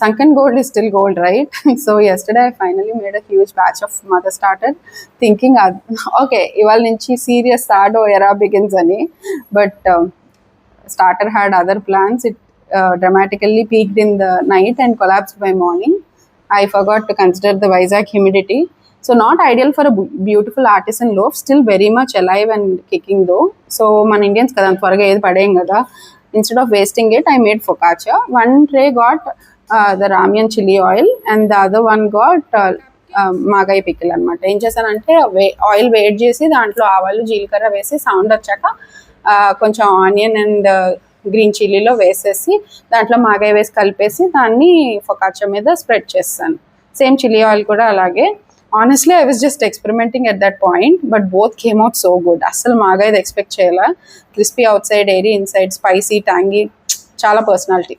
sunken gold is still gold, right? So yesterday I finally made a huge batch of mother starter, thinking, okay, ival nunchi serious sardo era begins ani. But starter had other plans. It dramatically peaked in the night and collapsed by morning. I forgot to consider the Vizag humidity. So not ideal for a beautiful artisan loaf, still very much alive and kicking though. So man Indians kada tvarga edi padeyam kada. Instead of wasting it, I made focaccia. One tray got the Ramyan chili oil and the other one got magaya pickle అనమాట. ఏం చేశానంటే oil వేడి చేసి దాంట్లో ఆవాలు జీలకర్ర వేసి sound వచ్చాక కొంచెం ఆనియన్ అండ్ గ్రీన్ చిల్లీలో వేసేసి దాంట్లో మాగాయి వేసి కలిపేసి దాన్ని ఫొకాచా మీద స్ప్రెడ్ చేస్తాను. సేమ్ చిల్లీ ఆయిల్ కూడా అలాగే. Honestly I was just experimenting at that point, but both came out so good. అస్సలు మాగాయిది ఎక్స్పెక్ట్ చేయాల. Crispy out side, airy inside, spicy, tangy, చాలా పర్సనాలిటీ.